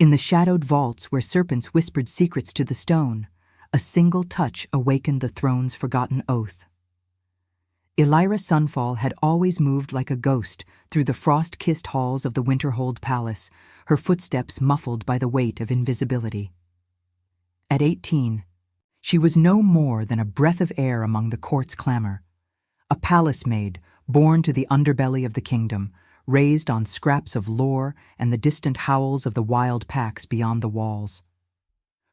In the shadowed vaults where serpents whispered secrets to the stone, a single touch awakened the throne's forgotten oath. Elira Sunfall had always moved like a ghost through the frost-kissed halls of the Winterhold Palace, her footsteps muffled by the weight of invisibility. At 18, she was no more than a breath of air among the court's clamor, a palace maid born to the underbelly of the kingdom, raised on scraps of lore and the distant howls of the wild packs beyond the walls.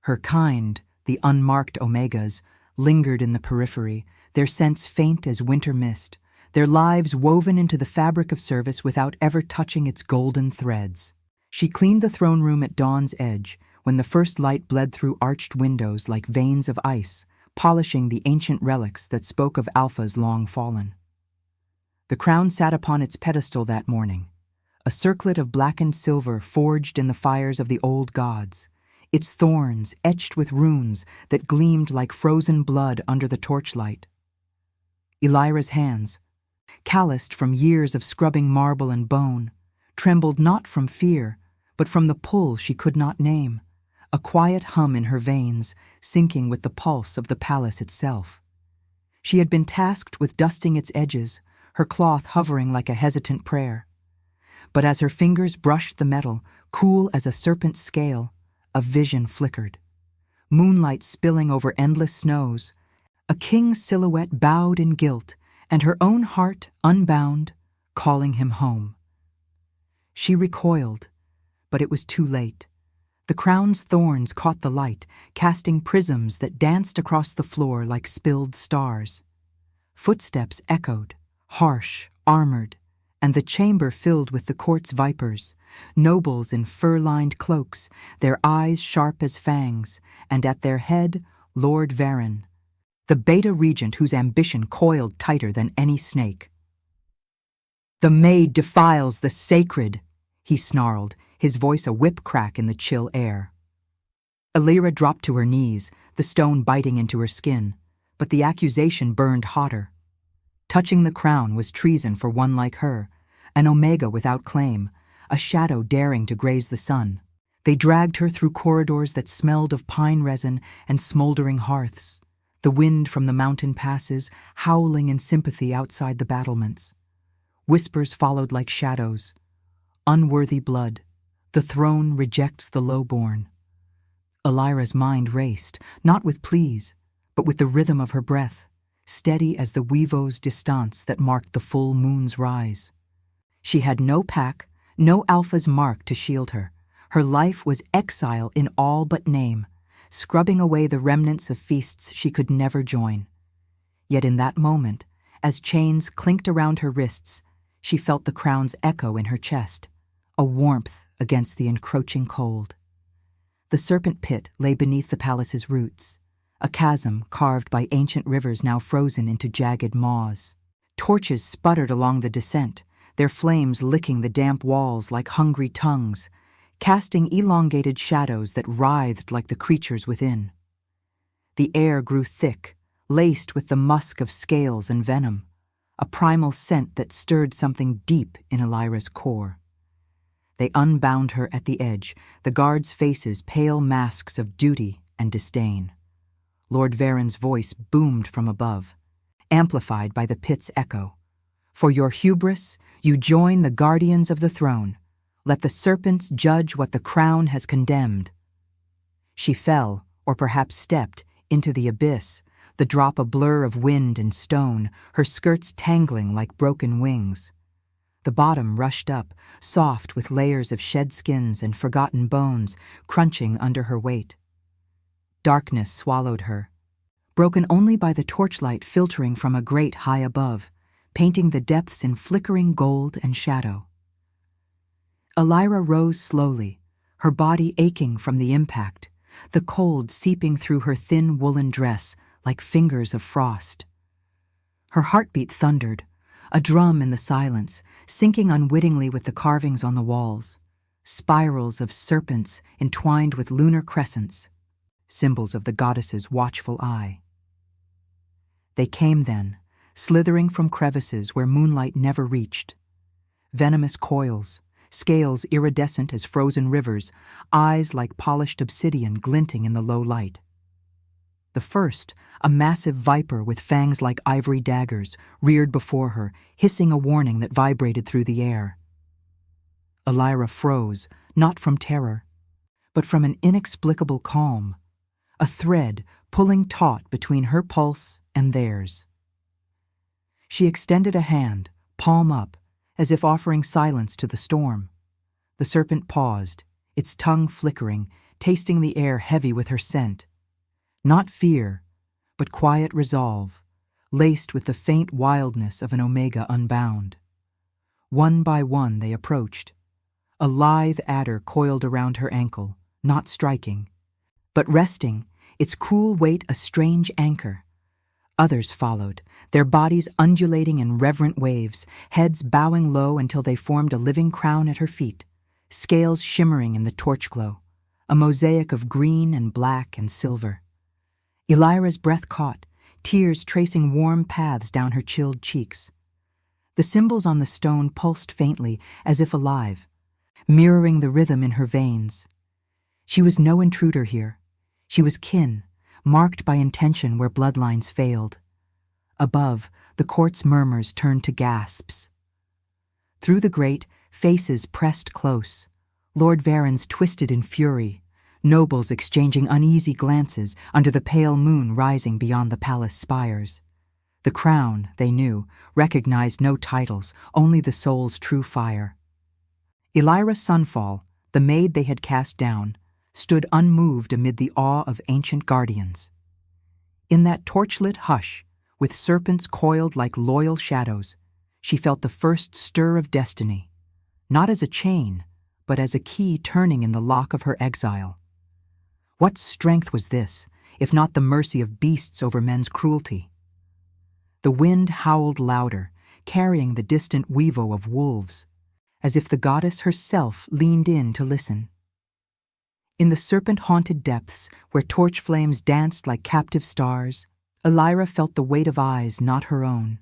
Her kind, the unmarked Omegas, lingered in the periphery, their scents faint as winter mist, their lives woven into the fabric of service without ever touching its golden threads. She cleaned the throne room at dawn's edge, when the first light bled through arched windows like veins of ice, polishing the ancient relics that spoke of Alpha's long fallen. The crown sat upon its pedestal that morning, a circlet of blackened silver forged in the fires of the old gods, its thorns etched with runes that gleamed like frozen blood under the torchlight. Elira's hands, calloused from years of scrubbing marble and bone, trembled not from fear, but from the pull she could not name, a quiet hum in her veins, syncing with the pulse of the palace itself. She had been tasked with dusting its edges, her cloth hovering like a hesitant prayer. But as her fingers brushed the metal, cool as a serpent's scale, a vision flickered. Moonlight spilling over endless snows, a king's silhouette bowed in guilt, and her own heart, unbound, calling him home. She recoiled, but it was too late. The crown's thorns caught the light, casting prisms that danced across the floor like spilled stars. Footsteps echoed, harsh, armored, and the chamber filled with the court's vipers, nobles in fur-lined cloaks, their eyes sharp as fangs, and at their head, Lord Varen, the beta regent whose ambition coiled tighter than any snake. "The Maid defiles the sacred," he snarled, his voice a whip crack in the chill air. Elira dropped to her knees, the stone biting into her skin, but the accusation burned hotter. Touching the crown was treason for one like her, an Omega without claim, a shadow daring to graze the sun. They dragged her through corridors that smelled of pine resin and smoldering hearths, the wind from the mountain passes howling in sympathy outside the battlements. Whispers followed like shadows. Unworthy blood. The throne rejects the lowborn. Elira's mind raced, not with pleas, but with the rhythm of her breath, steady as the Weavo's distance that marked the full moon's rise. She had no pack, no Alpha's mark to shield her. Her life was exile in all but name, scrubbing away the remnants of feasts she could never join. Yet in that moment, as chains clinked around her wrists, she felt the crown's echo in her chest, a warmth against the encroaching cold. The Serpent pit lay beneath the palace's roots, a chasm carved by ancient rivers now frozen into jagged maws. Torches sputtered along the descent, their flames licking the damp walls like hungry tongues, casting elongated shadows that writhed like the creatures within. The air grew thick, laced with the musk of scales and venom, a primal scent that stirred something deep in Elira's core. They unbound her at the edge, the guards' faces pale masks of duty and disdain. Lord Varen's voice boomed from above, amplified by the pit's echo. "For your hubris, you join the guardians of the throne. Let the serpents judge what the crown has condemned." She fell, or perhaps stepped, into the abyss, the drop a blur of wind and stone, her skirts tangling like broken wings. The bottom rushed up, soft with layers of shed skins and forgotten bones, crunching under her weight. Darkness swallowed her, broken only by the torchlight filtering from a grate high above, painting the depths in flickering gold and shadow. Elira rose slowly, her body aching from the impact, the cold seeping through her thin woolen dress like fingers of frost. Her heartbeat thundered, a drum in the silence, syncing unwittingly with the carvings on the walls, spirals of serpents entwined with lunar crescents, symbols of the goddess's watchful eye. They came then, slithering from crevices where moonlight never reached. Venomous coils, scales iridescent as frozen rivers, eyes like polished obsidian glinting in the low light. The first, a massive viper with fangs like ivory daggers, reared before her, hissing a warning that vibrated through the air. Elira froze, not from terror, but from an inexplicable calm, a thread pulling taut between her pulse and theirs. She extended a hand, palm up, as if offering silence to the storm. The serpent paused, its tongue flickering, tasting the air heavy with her scent. Not fear, but quiet resolve, laced with the faint wildness of an omega unbound. One by one they approached. A lithe adder coiled around her ankle, not striking, but resting, its cool weight a strange anchor. Others followed, their bodies undulating in reverent waves, heads bowing low until they formed a living crown at her feet, scales shimmering in the torch glow, a mosaic of green and black and silver. Elira's breath caught, tears tracing warm paths down her chilled cheeks. The symbols on the stone pulsed faintly, as if alive, mirroring the rhythm in her veins. She was no intruder here. She was kin, marked by intention where bloodlines failed. Above, the court's murmurs turned to gasps. Through the grate, faces pressed close. Lord Varen's twisted in fury, nobles exchanging uneasy glances under the pale moon rising beyond the palace spires. The crown, they knew, recognized no titles, only the soul's true fire. Elira Sunfall, the maid they had cast down, stood unmoved amid the awe of ancient guardians. In that torchlit hush, with serpents coiled like loyal shadows, she felt the first stir of destiny, not as a chain, but as a key turning in the lock of her exile. What strength was this, if not the mercy of beasts over men's cruelty? The wind howled louder, carrying the distant weevo of wolves, as if the goddess herself leaned in to listen. In the serpent-haunted depths, where torch flames danced like captive stars, Elira felt the weight of eyes not her own,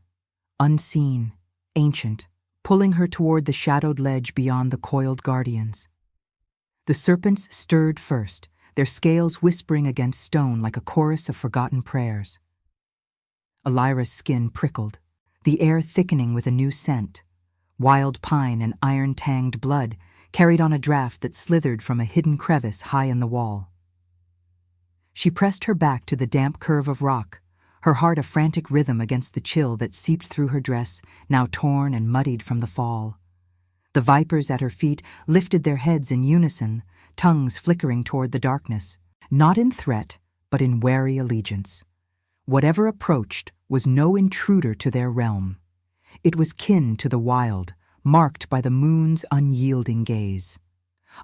unseen, ancient, pulling her toward the shadowed ledge beyond the coiled guardians. The serpents stirred first, their scales whispering against stone like a chorus of forgotten prayers. Elira's skin prickled, the air thickening with a new scent. Wild pine and iron-tanged blood carried on a draft that slithered from a hidden crevice high in the wall. She pressed her back to the damp curve of rock, her heart a frantic rhythm against the chill that seeped through her dress, now torn and muddied from the fall. The vipers at her feet lifted their heads in unison, tongues flickering toward the darkness, not in threat, but in wary allegiance. Whatever approached was no intruder to their realm. It was kin to the wild, marked by the moon's unyielding gaze.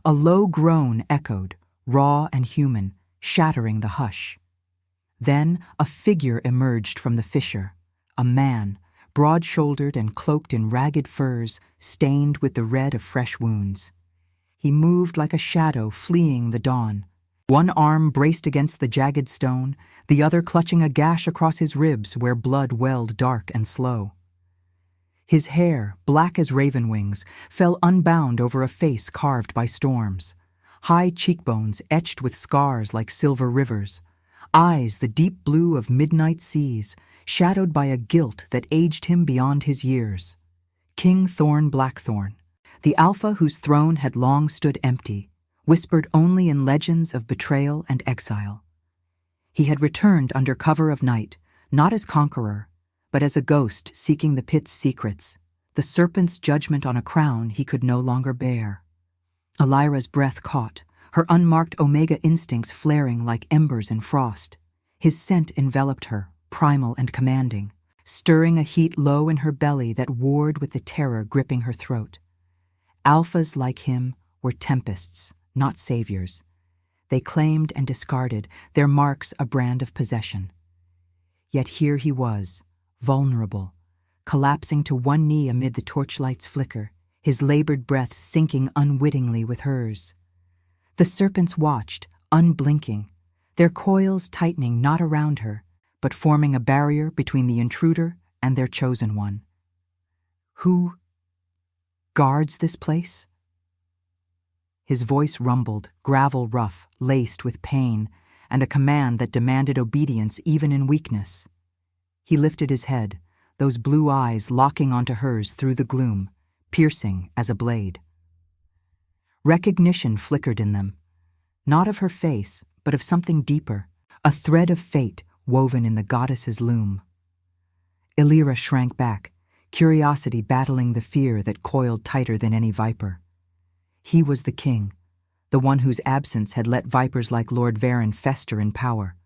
A low groan echoed, raw and human, shattering the hush. Then a figure emerged from the fissure, a man, broad-shouldered and cloaked in ragged furs, stained with the red of fresh wounds. He moved like a shadow fleeing the dawn, one arm braced against the jagged stone, the other clutching a gash across his ribs where blood welled dark and slow. His hair, black as raven wings, fell unbound over a face carved by storms, high cheekbones etched with scars like silver rivers, eyes the deep blue of midnight seas, shadowed by a guilt that aged him beyond his years. King Thorn Blackthorn, the alpha whose throne had long stood empty, whispered only in legends of betrayal and exile. He had returned under cover of night, not as conqueror, but as a ghost seeking the pit's secrets, the serpent's judgment on a crown he could no longer bear. Elira's breath caught, her unmarked omega instincts flaring like embers in frost. His scent enveloped her, primal and commanding, stirring a heat low in her belly that warred with the terror gripping her throat. Alphas like him were tempests, not saviors. They claimed and discarded, their marks a brand of possession. Yet here he was, vulnerable, collapsing to one knee amid the torchlight's flicker, his labored breath sinking unwittingly with hers. The serpents watched, unblinking, their coils tightening not around her, but forming a barrier between the intruder and their chosen one. Who guards this place? His voice rumbled, gravel rough, laced with pain, and a command that demanded obedience even in weakness. He lifted his head, those blue eyes locking onto hers through the gloom, piercing as a blade. Recognition flickered in them, not of her face, but of something deeper, a thread of fate woven in the goddess's loom. Illyra shrank back, curiosity battling the fear that coiled tighter than any viper. He was the king, the one whose absence had let vipers like Lord Varen fester in power.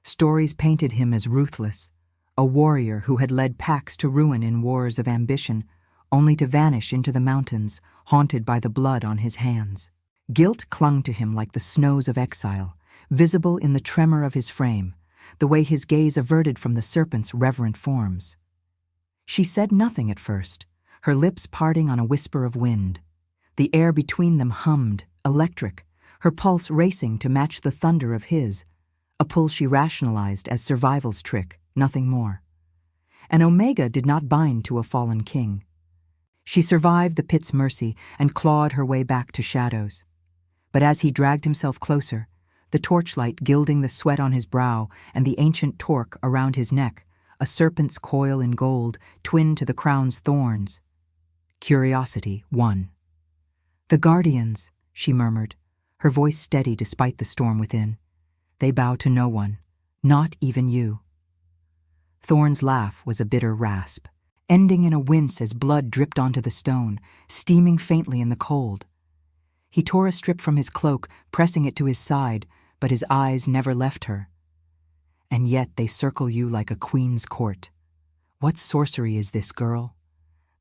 Stories painted him as ruthless, a warrior who had led packs to ruin in wars of ambition, only to vanish into the mountains, haunted by the blood on his hands. Guilt clung to him like the snows of exile, visible in the tremor of his frame, the way his gaze averted from the serpent's reverent forms. She said nothing at first, her lips parting on a whisper of wind. The air between them hummed, electric, her pulse racing to match the thunder of his, a pull she rationalized as survival's trick, nothing more. An Omega did not bind to a fallen king. She survived the pit's mercy and clawed her way back to shadows. But as he dragged himself closer, the torchlight gilding the sweat on his brow and the ancient torque around his neck, a serpent's coil in gold, twin to the crown's thorns. Curiosity won. "The Guardians," she murmured, her voice steady despite the storm within. "They bow to no one, not even you." Thorn's laugh was a bitter rasp, ending in a wince as blood dripped onto the stone, steaming faintly in the cold. He tore a strip from his cloak, pressing it to his side, but his eyes never left her. "And yet they circle you like a queen's court. What sorcery is this, girl?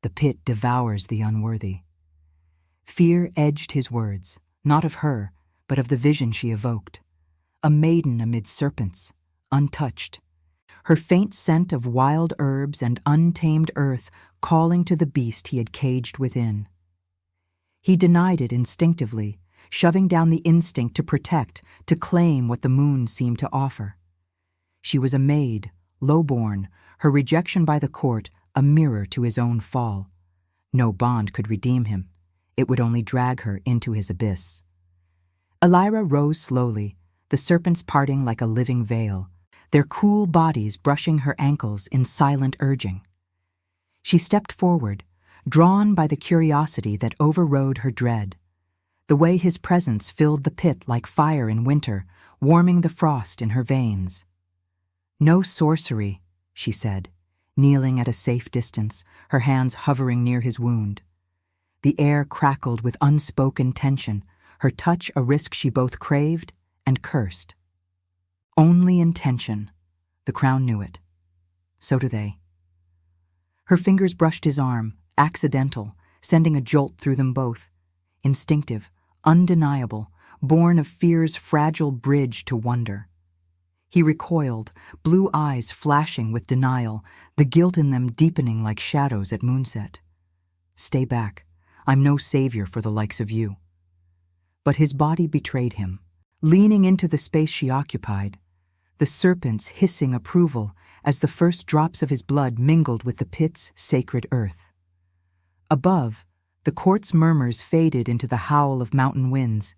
The pit devours the unworthy." Fear edged his words, not of her, but of the vision she evoked. A maiden amid serpents, untouched. Her faint scent of wild herbs and untamed earth calling to the beast he had caged within. He denied it instinctively, shoving down the instinct to protect, to claim what the moon seemed to offer. She was a maid, low-born, her rejection by the court a mirror to his own fall. No bond could redeem him. It would only drag her into his abyss. Illyra rose slowly, the serpents parting like a living veil, their cool bodies brushing her ankles in silent urging. She stepped forward, drawn by the curiosity that overrode her dread. The way his presence filled the pit like fire in winter, warming the frost in her veins. "No sorcery," she said, kneeling at a safe distance, her hands hovering near his wound. The air crackled with unspoken tension, her touch a risk she both craved and cursed. Only intention. The crown knew it. So do they. Her fingers brushed his arm, accidental, sending a jolt through them both. Instinctive, undeniable, born of fear's fragile bridge to wonder. He recoiled, blue eyes flashing with denial, the guilt in them deepening like shadows at moonset. "Stay back. I'm no savior for the likes of you." But his body betrayed him, leaning into the space she occupied, the serpents hissing approval as the first drops of his blood mingled with the pit's sacred earth. Above, the court's murmurs faded into the howl of mountain winds,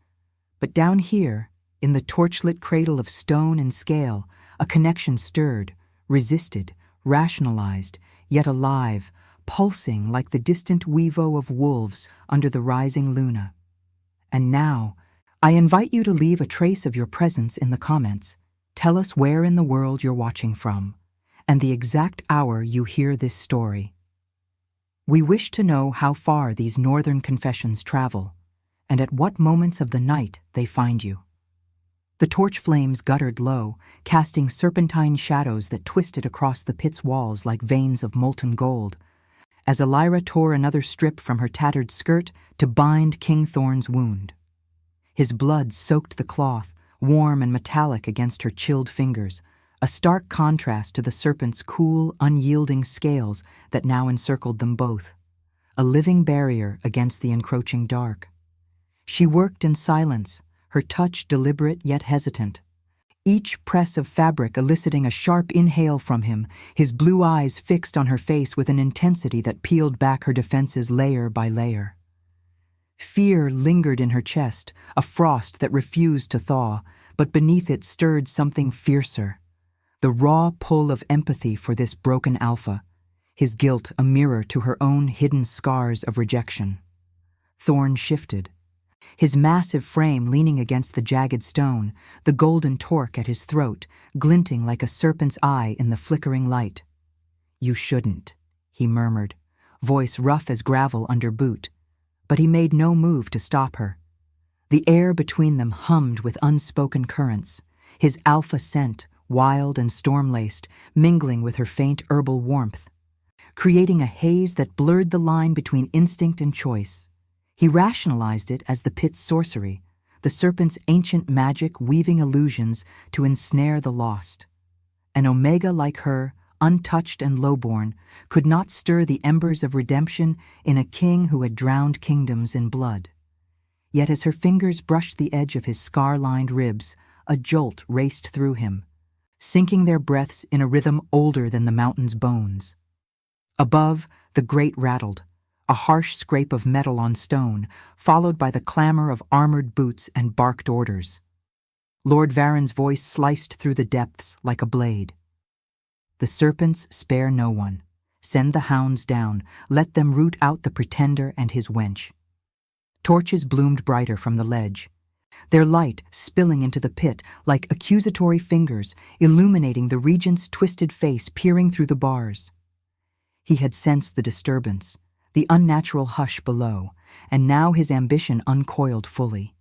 but down here, in the torchlit cradle of stone and scale, a connection stirred, resisted, rationalized, yet alive, pulsing like the distant weevo of wolves under the rising luna. And now, I invite you to leave a trace of your presence in the comments. Tell us where in the world you're watching from, and the exact hour you hear this story. We wish to know how far these northern confessions travel, and at what moments of the night they find you. The torch flames guttered low, casting serpentine shadows that twisted across the pit's walls like veins of molten gold, as Illyra tore another strip from her tattered skirt to bind King Thorn's wound. His blood soaked the cloth, warm and metallic against her chilled fingers, a stark contrast to the serpent's cool, unyielding scales that now encircled them both, a living barrier against the encroaching dark. She worked in silence, her touch deliberate yet hesitant. Each press of fabric eliciting a sharp inhale from him, his blue eyes fixed on her face with an intensity that peeled back her defenses layer by layer. Fear lingered in her chest, a frost that refused to thaw, but beneath it stirred something fiercer. The raw pull of empathy for this broken alpha, his guilt a mirror to her own hidden scars of rejection. Thorn shifted, his massive frame leaning against the jagged stone, the golden torque at his throat, glinting like a serpent's eye in the flickering light. "You shouldn't," he murmured, voice rough as gravel under boot, but he made no move to stop her. The air between them hummed with unspoken currents, his alpha scent, wild and storm-laced, mingling with her faint herbal warmth, creating a haze that blurred the line between instinct and choice. He rationalized it as the pit's sorcery, the serpent's ancient magic weaving illusions to ensnare the lost. An omega like her, untouched and lowborn, could not stir the embers of redemption in a king who had drowned kingdoms in blood. Yet as her fingers brushed the edge of his scar-lined ribs, a jolt raced through him, sinking their breaths in a rhythm older than the mountain's bones. Above, the grate rattled, a harsh scrape of metal on stone, followed by the clamor of armored boots and barked orders. Lord Varen's voice sliced through the depths like a blade. "The serpents spare no one. Send the hounds down. Let them root out the pretender and his wench." Torches bloomed brighter from the ledge, their light spilling into the pit like accusatory fingers, illuminating the regent's twisted face peering through the bars. He had sensed the disturbance, the unnatural hush below, and now his ambition uncoiled fully.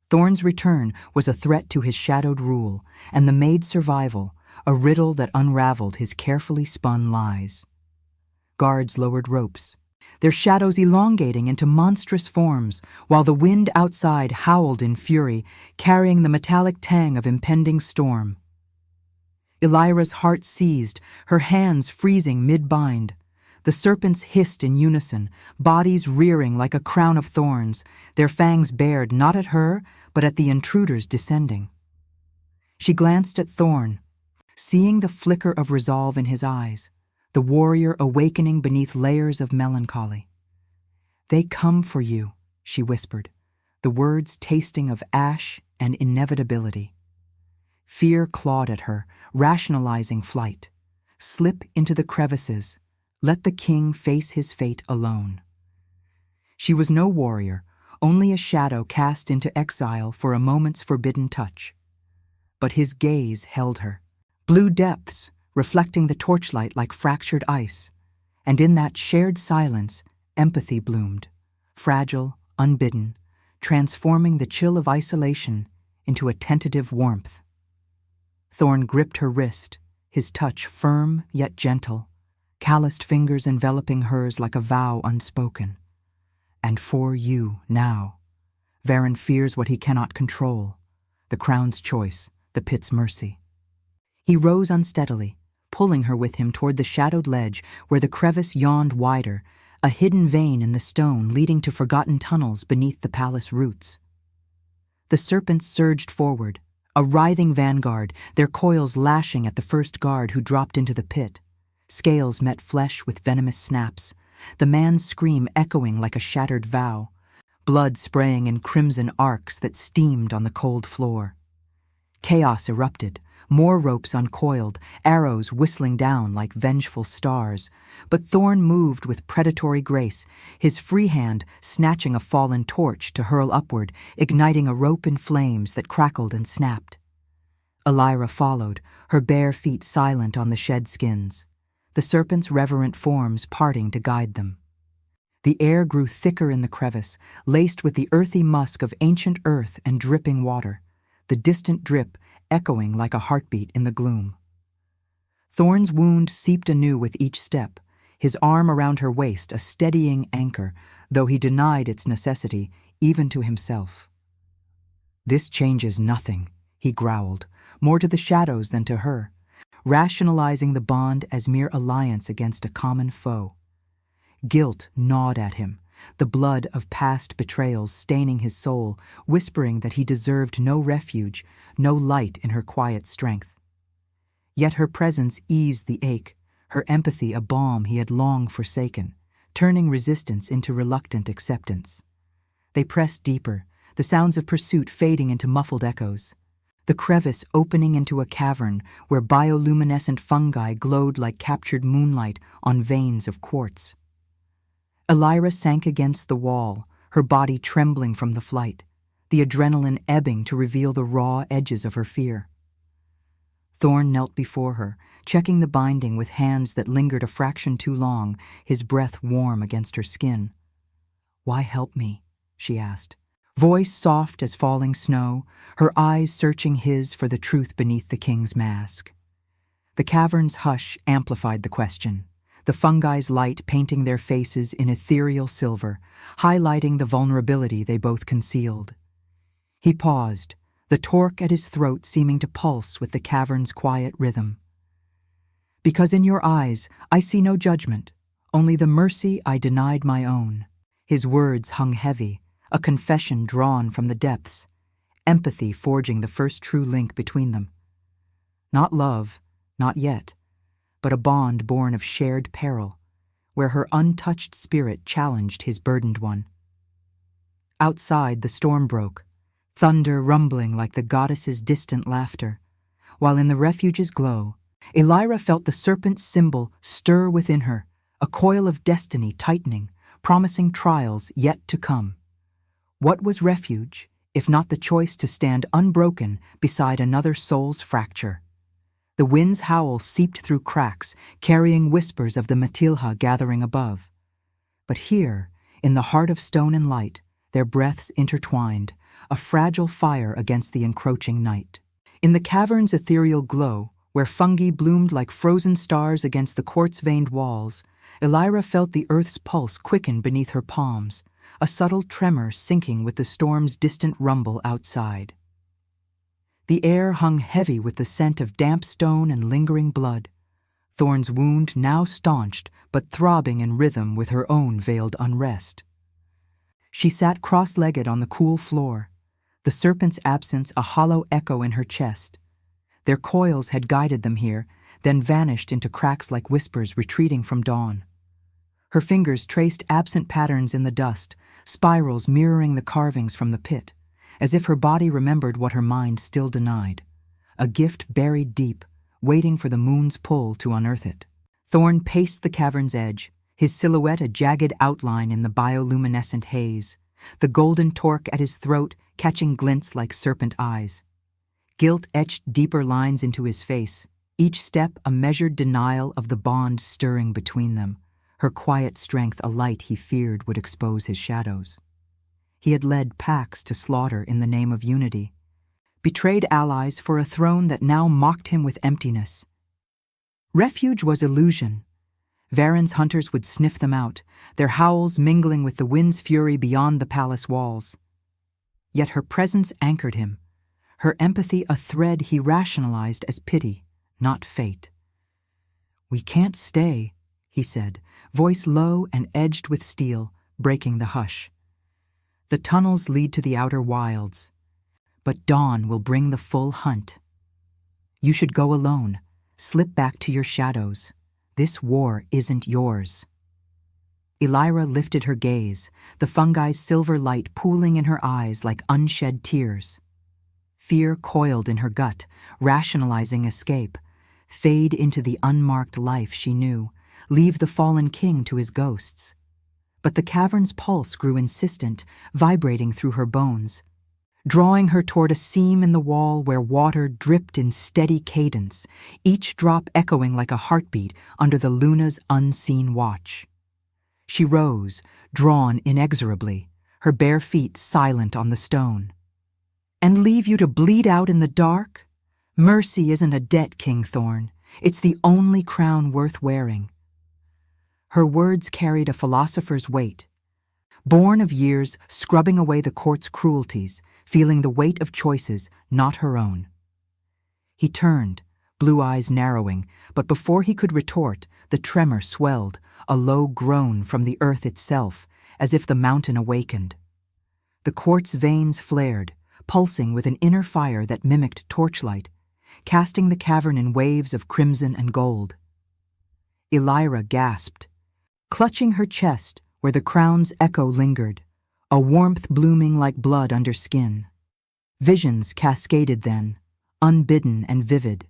Thorn's return was a threat to his shadowed rule, and the Maid's survival, a riddle that unraveled his carefully spun lies. Guards lowered ropes, their shadows elongating into monstrous forms, while the wind outside howled in fury, carrying the metallic tang of impending storm. Elira's heart seized, her hands freezing mid-bind. The serpents hissed in unison, bodies rearing like a crown of thorns, their fangs bared not at her, but at the intruders descending. She glanced at Thorn, seeing the flicker of resolve in his eyes, the warrior awakening beneath layers of melancholy. "They come for you," she whispered, the words tasting of ash and inevitability. Fear clawed at her, rationalizing flight. Slip into the crevices. Let the king face his fate alone. She was no warrior, only a shadow cast into exile for a moment's forbidden touch. But his gaze held her. Blue depths, reflecting the torchlight like fractured ice, and in that shared silence, empathy bloomed, fragile, unbidden, transforming the chill of isolation into a tentative warmth. Thorn gripped her wrist, his touch firm yet gentle, calloused fingers enveloping hers like a vow unspoken. "And for you, now. Varen fears what he cannot control, the crown's choice, the pit's mercy." He rose unsteadily, pulling her with him toward the shadowed ledge where the crevice yawned wider, a hidden vein in the stone leading to forgotten tunnels beneath the palace roots. The serpents surged forward, a writhing vanguard, their coils lashing at the first guard who dropped into the pit. Scales met flesh with venomous snaps, the man's scream echoing like a shattered vow, blood spraying in crimson arcs that steamed on the cold floor. Chaos erupted, more ropes uncoiled, arrows whistling down like vengeful stars, but Thorn moved with predatory grace, his free hand snatching a fallen torch to hurl upward, igniting a rope in flames that crackled and snapped. Elira followed, her bare feet silent on the shed skins, the serpent's reverent forms parting to guide them. The air grew thicker in the crevice, laced with the earthy musk of ancient earth and dripping water, the distant drip echoing like a heartbeat in the gloom. Thorn's wound seeped anew with each step, his arm around her waist a steadying anchor, though he denied its necessity even to himself. "This changes nothing," he growled, more to the shadows than to her, rationalizing the bond as mere alliance against a common foe. Guilt gnawed at him, the blood of past betrayals staining his soul, whispering that he deserved no refuge, no light in her quiet strength. Yet her presence eased the ache, her empathy a balm he had long forsaken, turning resistance into reluctant acceptance. They pressed deeper, the sounds of pursuit fading into muffled echoes. The crevice opening into a cavern where bioluminescent fungi glowed like captured moonlight on veins of quartz. Elira sank against the wall, her body trembling from the flight, the adrenaline ebbing to reveal the raw edges of her fear. Thorn knelt before her, checking the binding with hands that lingered a fraction too long, his breath warm against her skin. "Why help me?" she asked, voice soft as falling snow, her eyes searching his for the truth beneath the king's mask. The cavern's hush amplified the question, the fungi's light painting their faces in ethereal silver, highlighting the vulnerability they both concealed. He paused, the torque at his throat seeming to pulse with the cavern's quiet rhythm. "Because in your eyes I see no judgment, only the mercy I denied my own." His words hung heavy, a confession drawn from the depths, empathy forging the first true link between them. Not love, not yet, but a bond born of shared peril, where her untouched spirit challenged his burdened one. Outside, the storm broke, thunder rumbling like the goddess's distant laughter, while in the refuge's glow, Elira felt the serpent's symbol stir within her, a coil of destiny tightening, promising trials yet to come. What was refuge, if not the choice to stand unbroken beside another soul's fracture? The wind's howl seeped through cracks, carrying whispers of the Matilha gathering above. But here, in the heart of stone and light, their breaths intertwined, a fragile fire against the encroaching night. In the cavern's ethereal glow, where fungi bloomed like frozen stars against the quartz-veined walls, Elira felt the earth's pulse quicken beneath her palms, a subtle tremor syncing with the storm's distant rumble outside. The air hung heavy with the scent of damp stone and lingering blood, Thorn's wound now staunched but throbbing in rhythm with her own veiled unrest. She sat cross-legged on the cool floor, the serpent's absence a hollow echo in her chest. Their coils had guided them here, then vanished into cracks like whispers retreating from dawn. Her fingers traced absent patterns in the dust, spirals mirroring the carvings from the pit, as if her body remembered what her mind still denied, a gift buried deep, waiting for the moon's pull to unearth it. Thorn paced the cavern's edge, his silhouette a jagged outline in the bioluminescent haze, the golden torque at his throat catching glints like serpent eyes. Guilt etched deeper lines into his face, each step a measured denial of the bond stirring between them, her quiet strength a light he feared would expose his shadows. He had led packs to slaughter in the name of unity, betrayed allies for a throne that now mocked him with emptiness. Refuge was illusion. Varen's hunters would sniff them out, their howls mingling with the wind's fury beyond the palace walls. Yet her presence anchored him, her empathy a thread he rationalized as pity, not fate. "We can't stay," he said, voice low and edged with steel, breaking the hush. "The tunnels lead to the outer wilds, but dawn will bring the full hunt. You should go alone, slip back to your shadows. This war isn't yours." Elira lifted her gaze, the fungi's silver light pooling in her eyes like unshed tears. Fear coiled in her gut, rationalizing escape, fade into the unmarked life she knew, leave the fallen king to his ghosts. But the cavern's pulse grew insistent, vibrating through her bones, drawing her toward a seam in the wall where water dripped in steady cadence, each drop echoing like a heartbeat under the Luna's unseen watch. She rose, drawn inexorably, her bare feet silent on the stone. "And leave you to bleed out in the dark? Mercy isn't a debt, King Thorn. It's the only crown worth wearing." Her words carried a philosopher's weight, born of years scrubbing away the court's cruelties, feeling the weight of choices not her own. He turned, blue eyes narrowing, but before he could retort, the tremor swelled, a low groan from the earth itself, as if the mountain awakened. The quartz veins flared, pulsing with an inner fire that mimicked torchlight, casting the cavern in waves of crimson and gold. Elira gasped, clutching her chest where the crown's echo lingered, a warmth blooming like blood under skin. Visions cascaded then, unbidden and vivid.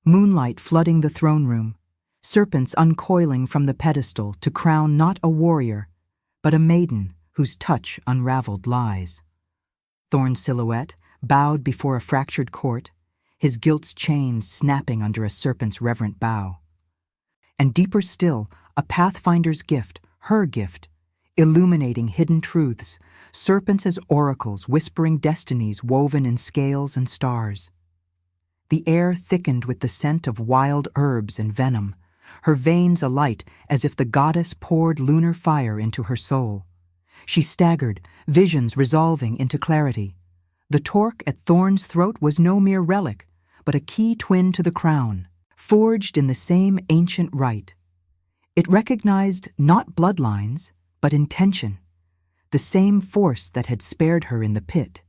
Moonlight flooding the throne room, serpents uncoiling from the pedestal to crown not a warrior, but a maiden whose touch unraveled lies. Thorn's silhouette, bowed before a fractured court, his gilt's chains snapping under a serpent's reverent bow. And deeper still, a pathfinder's gift, her gift, illuminating hidden truths, serpents as oracles whispering destinies woven in scales and stars. The air thickened with the scent of wild herbs and venom, her veins alight as if the goddess poured lunar fire into her soul. She staggered, visions resolving into clarity. The torque at Thorn's throat was no mere relic, but a key twin to the crown, forged in the same ancient rite. It recognized not bloodlines, but intention, the same force that had spared her in the pit.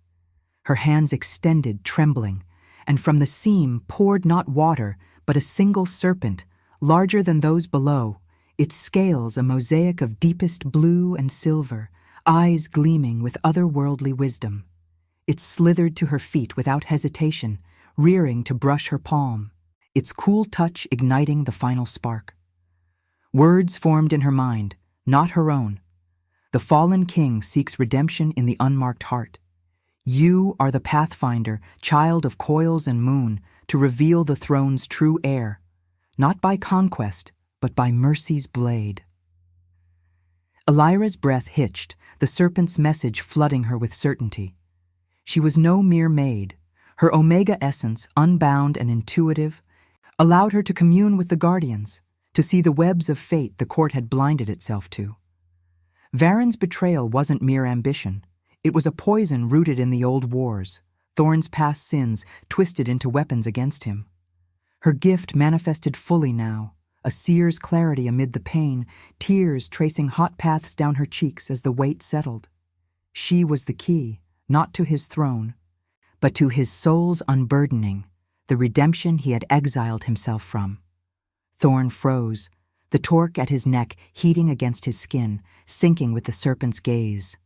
Her hands extended, trembling, and from the seam poured not water, but a single serpent, larger than those below, its scales a mosaic of deepest blue and silver, eyes gleaming with otherworldly wisdom. It slithered to her feet without hesitation, rearing to brush her palm, its cool touch igniting the final spark. Words formed in her mind, not her own. The fallen king seeks redemption in the unmarked heart. You are the pathfinder, child of coils and moon, to reveal the throne's true heir, not by conquest, but by mercy's blade. Elira's breath hitched, the serpent's message flooding her with certainty. She was no mere maid. Her omega essence, unbound and intuitive, allowed her to commune with the guardians, to see the webs of fate the court had blinded itself to. Varen's betrayal wasn't mere ambition. It was a poison rooted in the old wars, Thorn's past sins twisted into weapons against him. Her gift manifested fully now, a seer's clarity amid the pain, tears tracing hot paths down her cheeks as the weight settled. She was the key, not to his throne, but to his soul's unburdening, the redemption he had exiled himself from. Thorn froze, the torque at his neck heating against his skin, sinking with the serpent's gaze.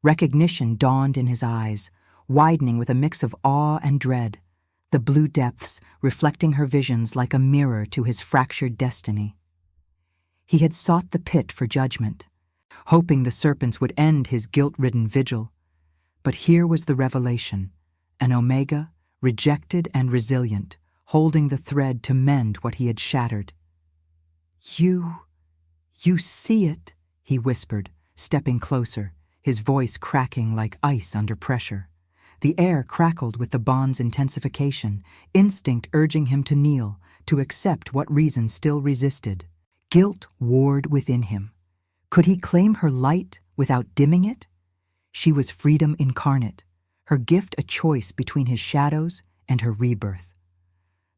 Recognition dawned in his eyes, widening with a mix of awe and dread, the blue depths reflecting her visions like a mirror to his fractured destiny. He had sought the pit for judgment, hoping the serpents would end his guilt-ridden vigil. But here was the revelation, an omega, rejected and resilient, holding the thread to mend what he had shattered. You see it, he whispered, stepping closer, his voice cracking like ice under pressure. The air crackled with the bond's intensification, instinct urging him to kneel, to accept what reason still resisted. Guilt warred within him. Could he claim her light without dimming it? She was freedom incarnate, her gift a choice between his shadows and her rebirth.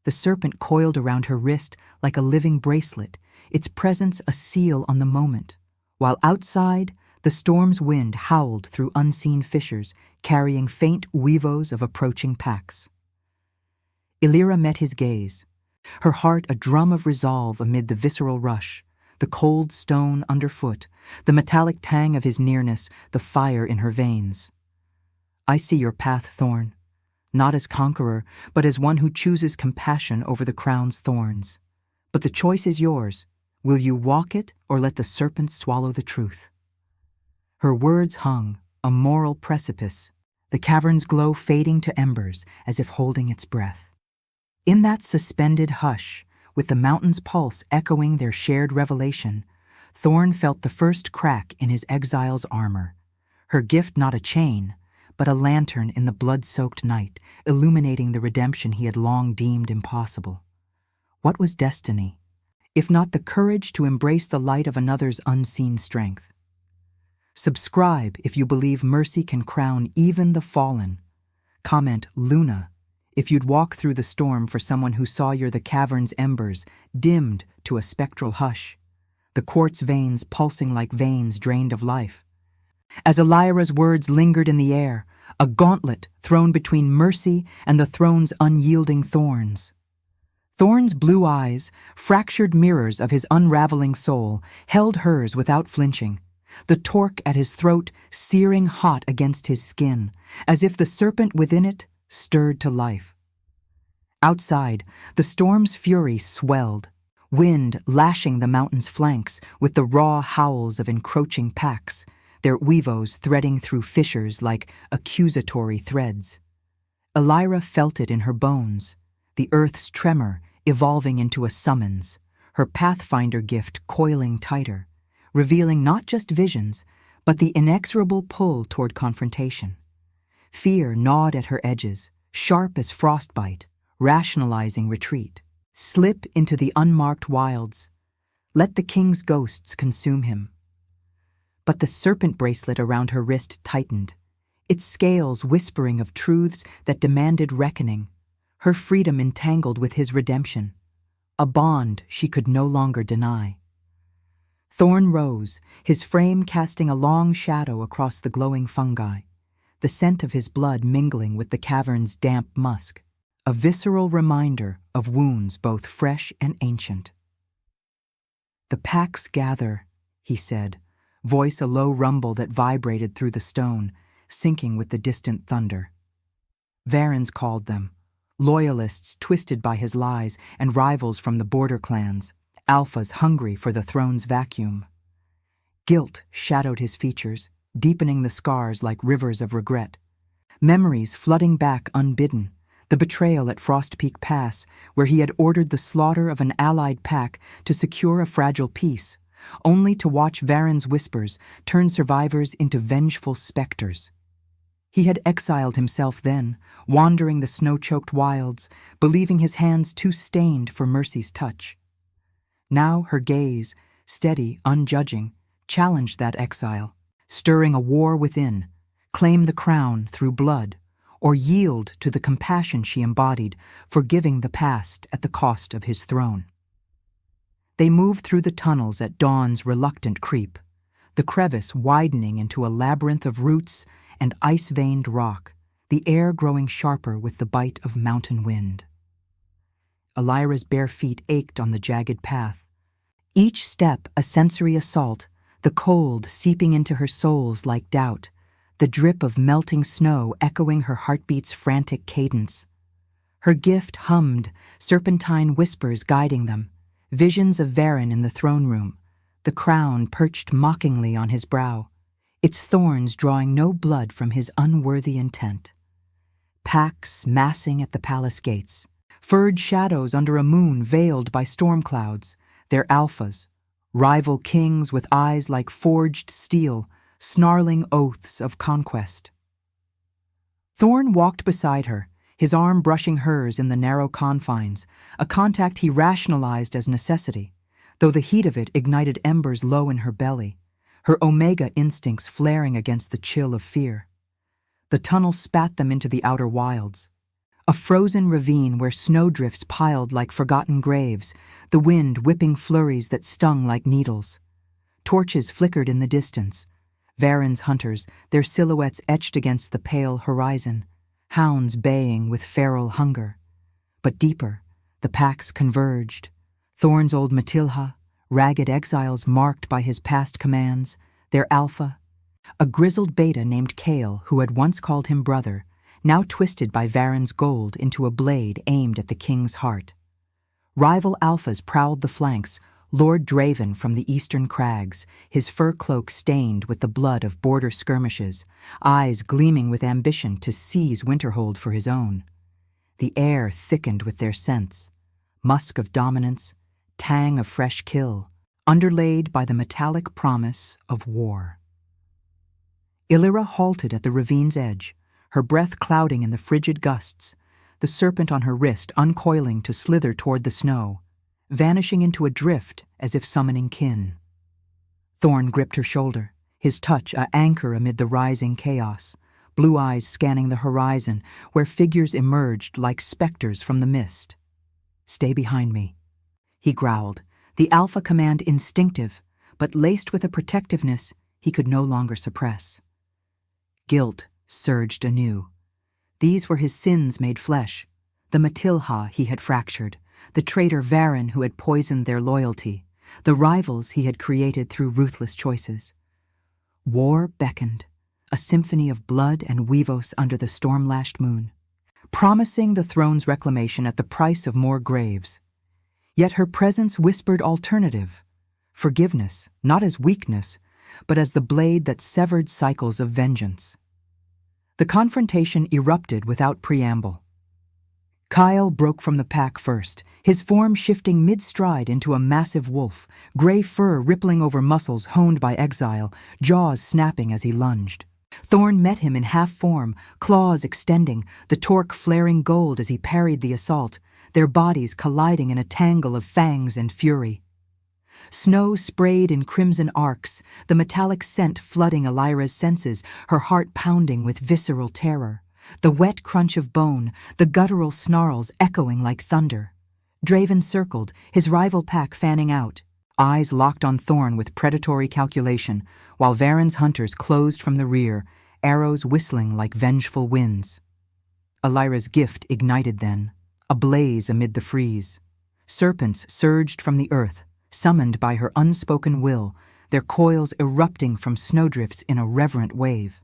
The serpent coiled around her wrist like a living bracelet, its presence a seal on the moment, while outside, the storm's wind howled through unseen fissures, carrying faint weavos of approaching packs. Elira met his gaze, her heart a drum of resolve amid the visceral rush, the cold stone underfoot, the metallic tang of his nearness, the fire in her veins. I see your path, Thorn, not as conqueror, but as one who chooses compassion over the crown's thorns. But the choice is yours. Will you walk it or let the serpent swallow the truth? Her words hung, a moral precipice, the cavern's glow fading to embers as if holding its breath. In that suspended hush, with the mountain's pulse echoing their shared revelation, Thorn felt the first crack in his exile's armor. Her gift not a chain, but a lantern in the blood-soaked night, illuminating the redemption he had long deemed impossible. What was destiny, if not the courage to embrace the light of another's unseen strength? Subscribe if you believe mercy can crown even the fallen. Comment Luna if you'd walk through the storm for someone who saw the cavern's embers, dimmed to a spectral hush, the quartz veins pulsing like veins drained of life. As Elira's words lingered in the air, a gauntlet thrown between mercy and the throne's unyielding thorns. Thorn's blue eyes, fractured mirrors of his unraveling soul, held hers without flinching, the torque at his throat searing hot against his skin, as if the serpent within it stirred to life. Outside, the storm's fury swelled, wind lashing the mountain's flanks with the raw howls of encroaching packs, their weavos threading through fissures like accusatory threads. Elira felt it in her bones, the earth's tremor evolving into a summons, her pathfinder gift coiling tighter, revealing not just visions, but the inexorable pull toward confrontation. Fear gnawed at her edges, sharp as frostbite, rationalizing retreat. Slip into the unmarked wilds. Let the king's ghosts consume him. But the serpent bracelet around her wrist tightened, its scales whispering of truths that demanded reckoning, her freedom entangled with his redemption, a bond she could no longer deny. Thorn rose, his frame casting a long shadow across the glowing fungi, the scent of his blood mingling with the cavern's damp musk, a visceral reminder of wounds both fresh and ancient. "The packs gather," he said, voice a low rumble that vibrated through the stone, syncing with the distant thunder. Varens called them, loyalists twisted by his lies and rivals from the border clans, alphas hungry for the throne's vacuum. Guilt shadowed his features, deepening the scars like rivers of regret. Memories flooding back unbidden, the betrayal at Frost Peak Pass, where he had ordered the slaughter of an allied pack to secure a fragile peace, only to watch Varen's whispers turn survivors into vengeful specters. He had exiled himself then, wandering the snow-choked wilds, believing his hands too stained for mercy's touch. Now her gaze, steady, unjudging, challenged that exile, stirring a war within, claim the crown through blood, or yield to the compassion she embodied, forgiving the past at the cost of his throne. They moved through the tunnels at dawn's reluctant creep, the crevice widening into a labyrinth of roots and ice-veined rock, the air growing sharper with the bite of mountain wind. Elira's bare feet ached on the jagged path, each step a sensory assault, the cold seeping into her soles like doubt, the drip of melting snow echoing her heartbeat's frantic cadence. Her gift hummed, serpentine whispers guiding them, visions of Varen in the throne room, the crown perched mockingly on his brow, its thorns drawing no blood from his unworthy intent. Packs massing at the palace gates, furred shadows under a moon veiled by storm clouds, their alphas, rival kings with eyes like forged steel, snarling oaths of conquest. Thorn walked beside her, his arm brushing hers in the narrow confines, a contact he rationalized as necessity, though the heat of it ignited embers low in her belly, her omega instincts flaring against the chill of fear. The tunnel spat them into the outer wilds, a frozen ravine where snowdrifts piled like forgotten graves, the wind whipping flurries that stung like needles. Torches flickered in the distance, Varen's hunters, their silhouettes etched against the pale horizon, hounds baying with feral hunger. But deeper, the packs converged. Thorn's old Matilha, ragged exiles marked by his past commands, their alpha, a grizzled beta named Kale who had once called him brother, now twisted by Varen's gold into a blade aimed at the king's heart. Rival alphas prowled the flanks, Lord Draven from the eastern crags, his fur cloak stained with the blood of border skirmishes, eyes gleaming with ambition to seize Winterhold for his own. The air thickened with their scents, musk of dominance, tang of fresh kill, underlaid by the metallic promise of war. Elira halted at the ravine's edge, her breath clouding in the frigid gusts, the serpent on her wrist uncoiling to slither toward the snow, vanishing into a drift as if summoning kin. Thorn gripped her shoulder, his touch a anchor amid the rising chaos, blue eyes scanning the horizon where figures emerged like specters from the mist. "Stay behind me," he growled, the alpha command instinctive, but laced with a protectiveness he could no longer suppress. Guilt surged anew. These were his sins made flesh, the Matilha he had fractured, the traitor Varen who had poisoned their loyalty, the rivals he had created through ruthless choices. War beckoned, a symphony of blood and huevos under the storm-lashed moon, promising the throne's reclamation at the price of more graves. Yet her presence whispered alternative, forgiveness, not as weakness, but as the blade that severed cycles of vengeance. The confrontation erupted without preamble. Coiled broke from the pack first, his form shifting mid-stride into a massive wolf, gray fur rippling over muscles honed by exile, jaws snapping as he lunged. Thorn met him in half-form, claws extending, the torque flaring gold as he parried the assault, their bodies colliding in a tangle of fangs and fury. Snow sprayed in crimson arcs, the metallic scent flooding Elira's senses, her heart pounding with visceral terror. The wet crunch of bone, the guttural snarls echoing like thunder. Draven circled, his rival pack fanning out, eyes locked on Thorn with predatory calculation, while Varen's hunters closed from the rear, arrows whistling like vengeful winds. Elira's gift ignited then, a blaze amid the freeze. Serpents surged from the earth, summoned by her unspoken will, their coils erupting from snowdrifts in a reverent wave.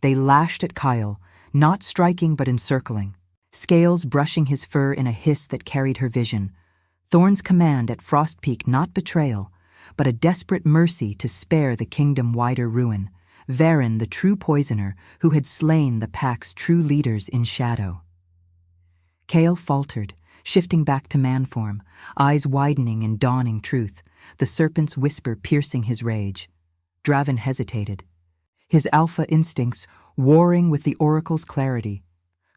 They lashed at Coiled, not striking but encircling, scales brushing his fur in a hiss that carried her vision. Thorn's command at Frost Peak not betrayal, but a desperate mercy to spare the kingdom wider ruin. Varen, the true poisoner, who had slain the pack's true leaders in shadow. Coiled faltered, shifting back to man form, eyes widening in dawning truth, the serpent's whisper piercing his rage. Draven hesitated, his alpha instincts warring with the oracle's clarity.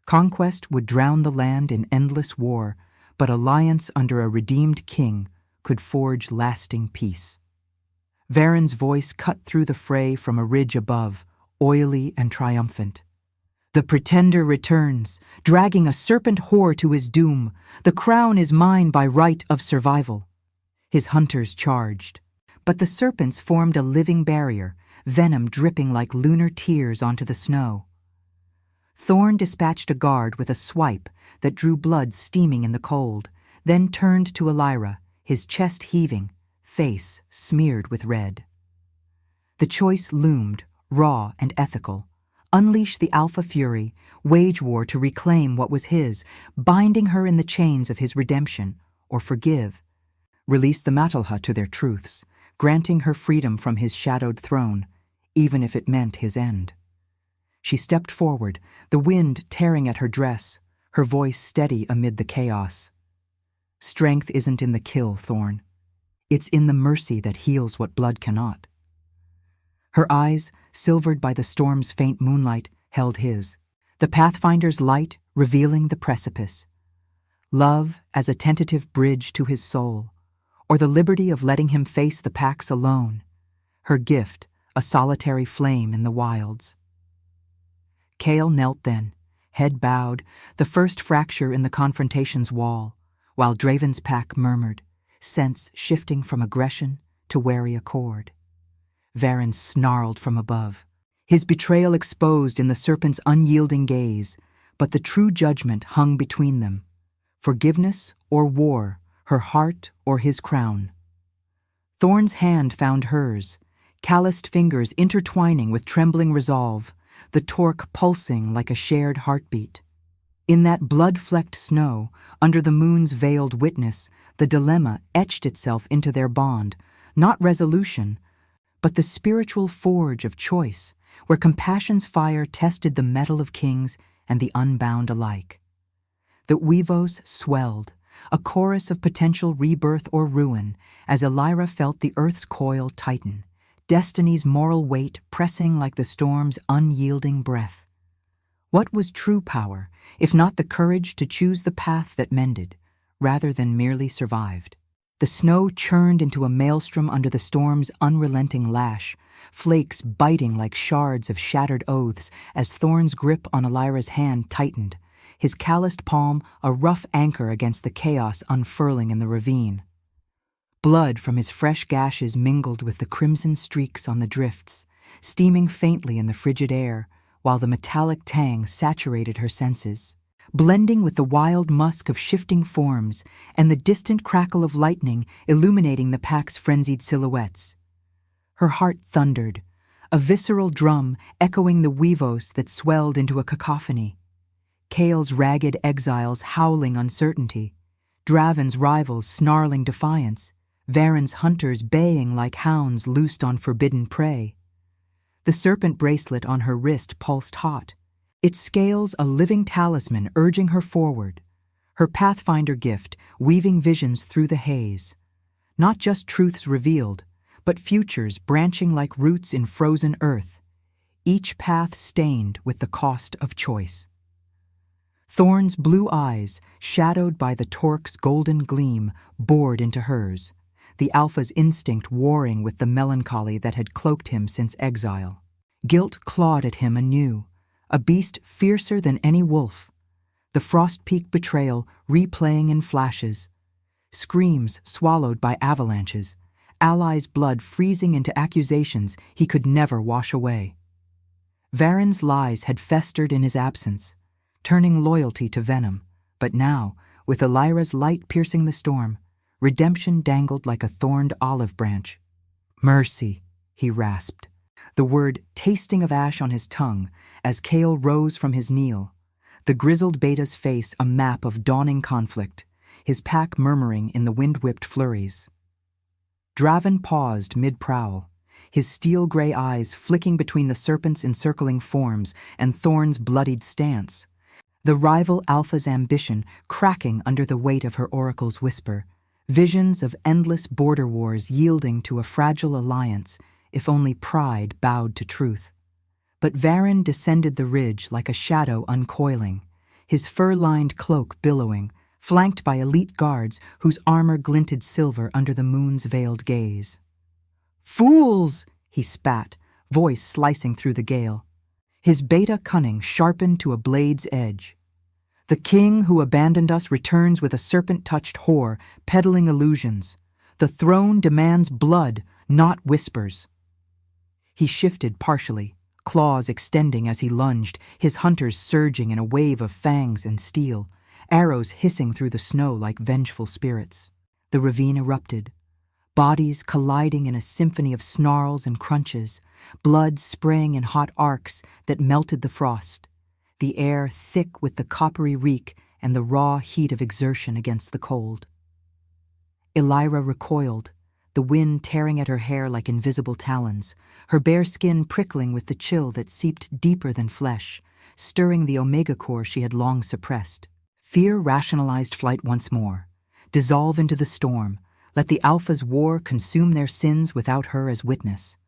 Conquest would drown the land in endless war, but alliance under a redeemed king could forge lasting peace. Varen's voice cut through the fray from a ridge above, oily and triumphant. The pretender returns, dragging a serpent whore to his doom. The crown is mine by right of survival. His hunters charged, but the serpents formed a living barrier, venom dripping like lunar tears onto the snow. Thorn dispatched a guard with a swipe that drew blood steaming in the cold, then turned to Elira, his chest heaving, face smeared with red. The choice loomed, raw and ethical. Unleash the alpha fury, wage war to reclaim what was his, binding her in the chains of his redemption, or forgive. Release the Matalha to their truths, granting her freedom from his shadowed throne, even if it meant his end. She stepped forward, the wind tearing at her dress, her voice steady amid the chaos. Strength isn't in the kill, Thorn. It's in the mercy that heals what blood cannot. Her eyes, silvered by the storm's faint moonlight, held his, the pathfinder's light revealing the precipice. Love as a tentative bridge to his soul, or the liberty of letting him face the packs alone. Her gift, a solitary flame in the wilds. Coiled knelt then, head bowed, the first fracture in the confrontation's wall, while Draven's pack murmured, sense shifting from aggression to wary accord. Varen snarled from above, his betrayal exposed in the serpent's unyielding gaze, but the true judgment hung between them. Forgiveness or war, her heart or his crown. Thorn's hand found hers, calloused fingers intertwining with trembling resolve, the torque pulsing like a shared heartbeat. In that blood-flecked snow, under the moon's veiled witness, the dilemma etched itself into their bond, not resolution, but the spiritual forge of choice, where compassion's fire tested the mettle of kings and the unbound alike. The huevos swelled, a chorus of potential rebirth or ruin, as Elira felt the earth's coil tighten, destiny's moral weight pressing like the storm's unyielding breath. What was true power, if not the courage to choose the path that mended, rather than merely survived? The snow churned into a maelstrom under the storm's unrelenting lash, flakes biting like shards of shattered oaths as Thorn's grip on Elira's hand tightened, his calloused palm a rough anchor against the chaos unfurling in the ravine. Blood from his fresh gashes mingled with the crimson streaks on the drifts, steaming faintly in the frigid air, while the metallic tang saturated her senses, blending with the wild musk of shifting forms and the distant crackle of lightning illuminating the pack's frenzied silhouettes. Her heart thundered, a visceral drum echoing the weavos that swelled into a cacophony. Coil's ragged exiles howling uncertainty, Draven's rivals snarling defiance, Varen's hunters baying like hounds loosed on forbidden prey. The serpent bracelet on her wrist pulsed hot, its scales a living talisman urging her forward, her pathfinder gift weaving visions through the haze. Not just truths revealed, but futures branching like roots in frozen earth, each path stained with the cost of choice. Thorn's blue eyes, shadowed by the torque's golden gleam, bored into hers, the alpha's instinct warring with the melancholy that had cloaked him since exile. Guilt clawed at him anew, a beast fiercer than any wolf, the Frost Peak betrayal replaying in flashes, screams swallowed by avalanches, allies' blood freezing into accusations he could never wash away. Varen's lies had festered in his absence, turning loyalty to venom, but now, with Elira's light piercing the storm, redemption dangled like a thorned olive branch. "Mercy," he rasped, the word tasting of ash on his tongue as Coil rose from his kneel, the grizzled beta's face a map of dawning conflict, his pack murmuring in the wind-whipped flurries. Draven paused mid-prowl, his steel-gray eyes flicking between the serpent's encircling forms and Thorn's bloodied stance, the rival alpha's ambition cracking under the weight of her oracle's whisper, visions of endless border wars yielding to a fragile alliance if only pride bowed to truth. But Varen descended the ridge like a shadow uncoiling, his fur-lined cloak billowing, flanked by elite guards whose armor glinted silver under the moon's veiled gaze. "Fools!" he spat, voice slicing through the gale, his beta cunning sharpened to a blade's edge. "The king who abandoned us returns with a serpent-touched whore, peddling illusions. The throne demands blood, not whispers." He shifted partially, claws extending as he lunged, his hunters surging in a wave of fangs and steel, arrows hissing through the snow like vengeful spirits. The ravine erupted, bodies colliding in a symphony of snarls and crunches, blood spraying in hot arcs that melted the frost, the air thick with the coppery reek and the raw heat of exertion against the cold. Elira recoiled, the wind tearing at her hair like invisible talons, her bare skin prickling with the chill that seeped deeper than flesh, stirring the omega core she had long suppressed. Fear rationalized flight once more. Dissolve into the storm, let the alpha's war consume their sins without her as witness.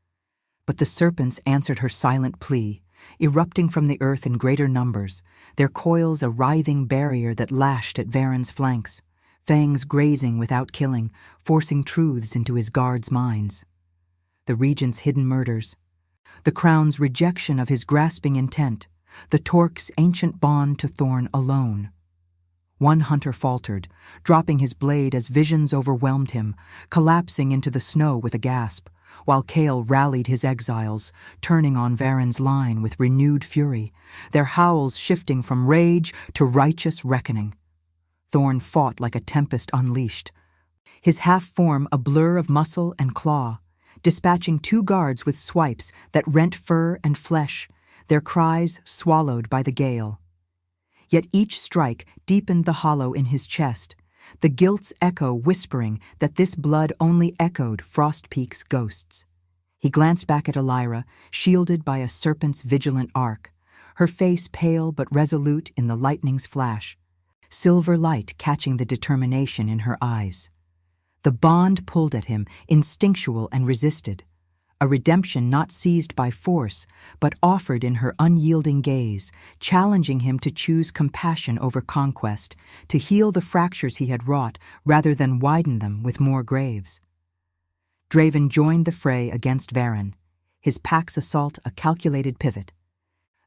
But the serpents answered her silent plea, erupting from the earth in greater numbers, their coils a writhing barrier that lashed at Varen's flanks, fangs grazing without killing, forcing truths into his guards' minds. The regent's hidden murders, the crown's rejection of his grasping intent, the torque's ancient bond to Thorn alone. One hunter faltered, dropping his blade as visions overwhelmed him, collapsing into the snow with a gasp, while Coil rallied his exiles, turning on Varen's line with renewed fury, their howls shifting from rage to righteous reckoning. Thorn fought like a tempest unleashed, his half-form a blur of muscle and claw, dispatching 2 guards with swipes that rent fur and flesh, their cries swallowed by the gale. Yet each strike deepened the hollow in his chest, the guilt's echo whispering that this blood only echoed Frost Peak's ghosts. He glanced back at Elira, shielded by a serpent's vigilant arc, her face pale but resolute in the lightning's flash, silver light catching the determination in her eyes. The bond pulled at him, instinctual and resisted, a redemption not seized by force, but offered in her unyielding gaze, challenging him to choose compassion over conquest, to heal the fractures he had wrought rather than widen them with more graves. Draven joined the fray against Varen, his pack's assault a calculated pivot.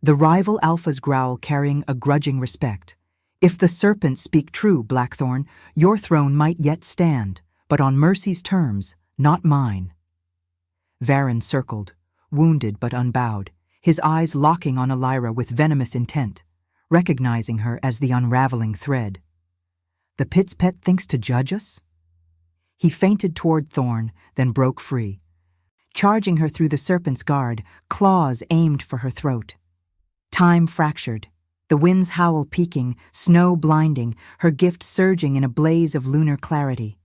The rival alpha's growl carrying a grudging respect. "If the serpents speak true, Blackthorn, your throne might yet stand, but on mercy's terms, not mine." Varen circled, wounded but unbowed, his eyes locking on Elira with venomous intent, recognizing her as the unraveling thread. "The pit's pet thinks to judge us?" He feinted toward Thorn, then broke free. charging her through the serpent's guard, claws aimed for her throat. Time fractured, the wind's howl peaking, snow blinding, her gift surging in a blaze of lunar clarity.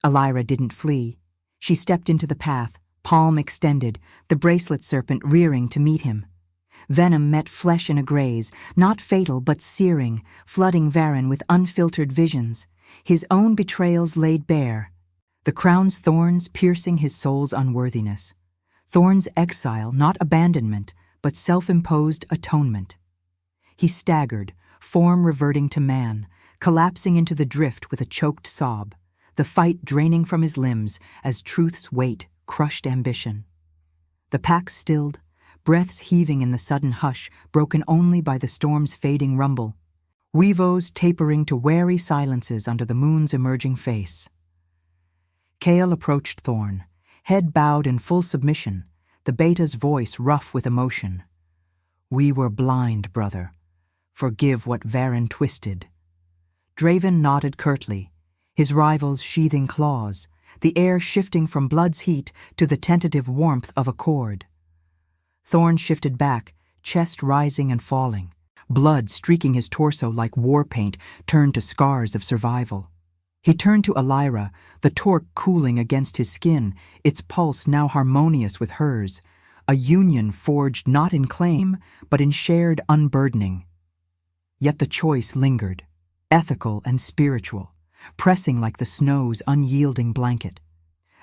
Elira didn't flee. She stepped into the path, palm extended, the bracelet serpent rearing to meet him. Venom met flesh in a graze, not fatal but searing, flooding Varen with unfiltered visions, his own betrayals laid bare, the crown's thorns piercing his soul's unworthiness. Thorn's exile, not abandonment, but self-imposed atonement. He staggered, form reverting to man, collapsing into the drift with a choked sob, the fight draining from his limbs as truth's weight crushed ambition. The pack stilled, breaths heaving in the sudden hush, broken only by the storm's fading rumble, weavos tapering to wary silences under the moon's emerging face. Kale approached Thorn, head bowed in full submission, the beta's voice rough with emotion. "We were blind, brother. Forgive what Varen twisted." Draven nodded curtly, his rivals sheathing claws, the air shifting from blood's heat to the tentative warmth of a cord. Thorn shifted back, chest rising and falling, blood streaking his torso like war paint turned to scars of survival. He turned to Elira, the torque cooling against his skin, its pulse now harmonious with hers, a union forged not in claim, but in shared unburdening. Yet the choice lingered, ethical and spiritual, pressing like the snow's unyielding blanket.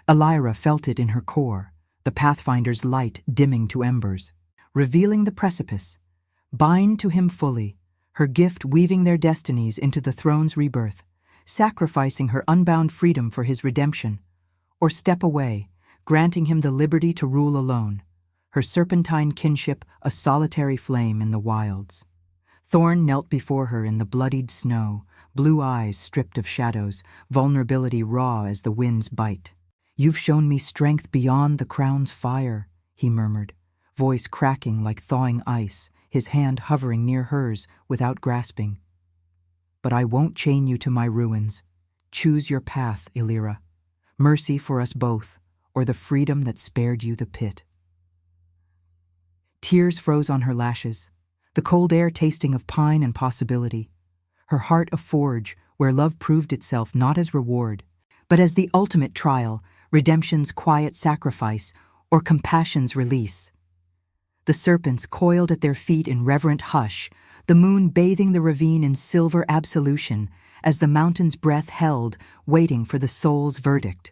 Elira felt it in her core, the pathfinder's light dimming to embers, revealing the precipice. Bind to him fully, her gift weaving their destinies into the throne's rebirth, sacrificing her unbound freedom for his redemption, or step away, granting him the liberty to rule alone, her serpentine kinship a solitary flame in the wilds. Thorn knelt before her in the bloodied snow, blue eyes stripped of shadows, vulnerability raw as the wind's bite. "You've shown me strength beyond the crown's fire," he murmured, voice cracking like thawing ice, his hand hovering near hers without grasping. "But I won't chain you to my ruins. Choose your path, Elira. Mercy for us both, or the freedom that spared you the pit." Tears froze on her lashes, the cold air tasting of pine and possibility, her heart a forge where love proved itself not as reward, but as the ultimate trial, redemption's quiet sacrifice, or compassion's release. The serpents coiled at their feet in reverent hush, the moon bathing the ravine in silver absolution as the mountain's breath held, waiting for the soul's verdict.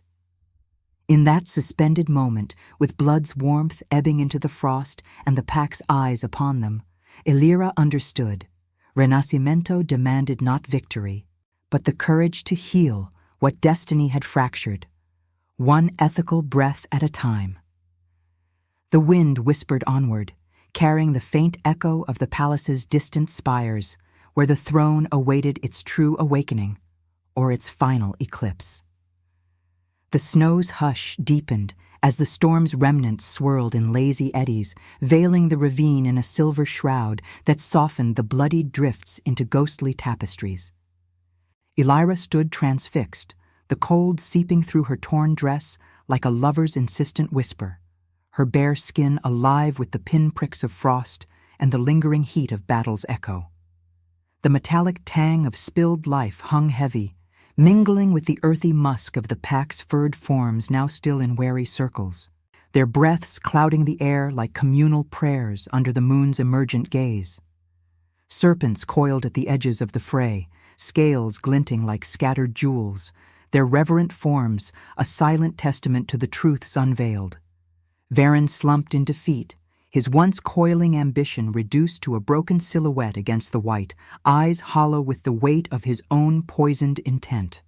In that suspended moment, with blood's warmth ebbing into the frost and the pack's eyes upon them, Elira understood. Renacimento demanded not victory, but the courage to heal what destiny had fractured, one ethical breath at a time. The wind whispered onward, carrying the faint echo of the palace's distant spires, where the throne awaited its true awakening, or its final eclipse. The snow's hush deepened as the storm's remnants swirled in lazy eddies, veiling the ravine in a silver shroud that softened the bloodied drifts into ghostly tapestries. Elira stood transfixed, the cold seeping through her torn dress like a lover's insistent whisper, her bare skin alive with the pinpricks of frost and the lingering heat of battle's echo. The metallic tang of spilled life hung heavy, mingling with the earthy musk of the pack's furred forms now still in wary circles, their breaths clouding the air like communal prayers under the moon's emergent gaze. Serpents coiled at the edges of the fray, scales glinting like scattered jewels, their reverent forms a silent testament to the truths unveiled. Varen slumped in defeat, his once coiling ambition reduced to a broken silhouette against the white, eyes hollow with the weight of his own poisoned intent.